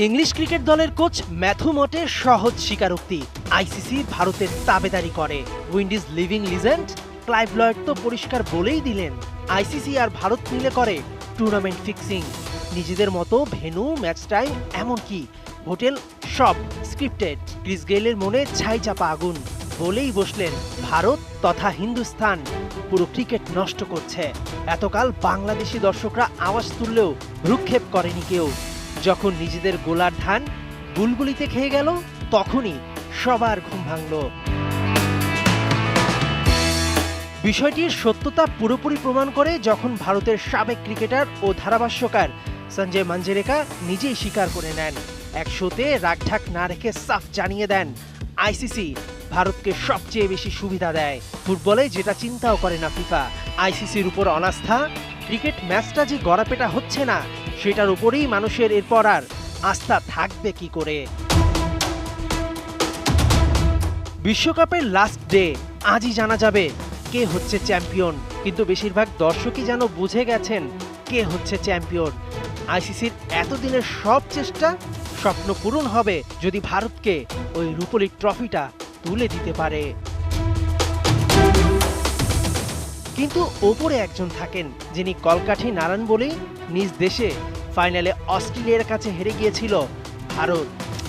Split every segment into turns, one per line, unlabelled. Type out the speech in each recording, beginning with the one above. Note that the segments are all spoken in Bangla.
ইংলিশ ক্রিকেট দলের কোচ ম্যাথু মটের সহজ স্বীকারোক্তি, আইসিসি ভারতের তাবেদারি করে। Windies living legend Clive Lloyd তো পরিষ্কার বলেই দিলেন, আইসিসি আর ভারত মিলে করে টুর্নামেন্ট ফিক্সিং। নিজেদের মতো ভেন্যু, ম্যাচ টাইম, এমনকি হোটেল সব স্ক্রিপ্টেড। ক্রিস গেইলের মনে ছাই চাপা আগুন, বলেই বসলেন ভারত তথা হিন্দুস্তান পুরো ক্রিকেট নষ্ট করছে। এতকাল বাংলাদেশি দর্শকরা আওয়াজ তুললেও ভ্রুক্ষেপ করেনি কেউ। যখন নিজেদের গোলার ধান বুলবুলিতে খেয়ে গেল, তখনই সবার ঘুম ভাঙল। বিষয়টির সত্যতা পুরোপুরি প্রমাণ করে যখন ভারতের সাবেক ক্রিকেটার ও ধারাভাষ্যকার সঞ্জয় মাঞ্জরেকা নিজেই স্বীকার করে নেন। এক শোতে রাগঢাক না রেখে সাফ জানিয়ে দেন, আইসিসি ভারতকে সবচেয়ে বেশি সুবিধা দেয়, ফুটবলে যেটা চিন্তাও করে না ফিফা। আইসিসির উপর অনাস্থা, ক্রিকেট ম্যাচটা যে গড়াপেটা হচ্ছে না, সেটার উপরেই মানুষের এরপর আর আস্থা থাকবে কি করে। বিশ্বকাপের লাস্ট ডে, আজই জানা যাবে কে হচ্ছে চ্যাম্পিয়ন। কিন্তু বেশিরভাগ দর্শকই যেন বুঝে গেছেন কে হচ্ছে চ্যাম্পিয়ন। আইসিসির এতদিনের সব চেষ্টা স্বপ্ন পূরণ হবে যদি ভারতকে ওই রুপোলি ট্রফিটা তুলে দিতে পারে। কিন্তু ওপরে একজন থাকেন যিনি কলকাঠি নাড়ান বলেই নিজ দেশে ফাইনালে অস্ট্রেলিয়ার কাছে হেরে গিয়েছিল ভারত।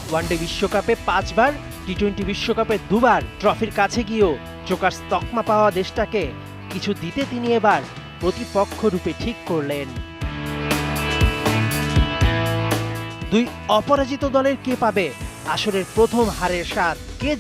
ওয়ানডে বিশ্বকাপে 5 বার, টি-20 বিশ্বকাপে 2 বার ট্রফির কাছে গিয়েও চোকার তকমা পাওয়া দেশটাকে কিছু দিতে তিনি এবার প্রতিপক্ষ রূপে ঠিক করলেন। দুই অপরাজিত দলের কে পাবে আসরের প্রথম হারের স্বাদ, কে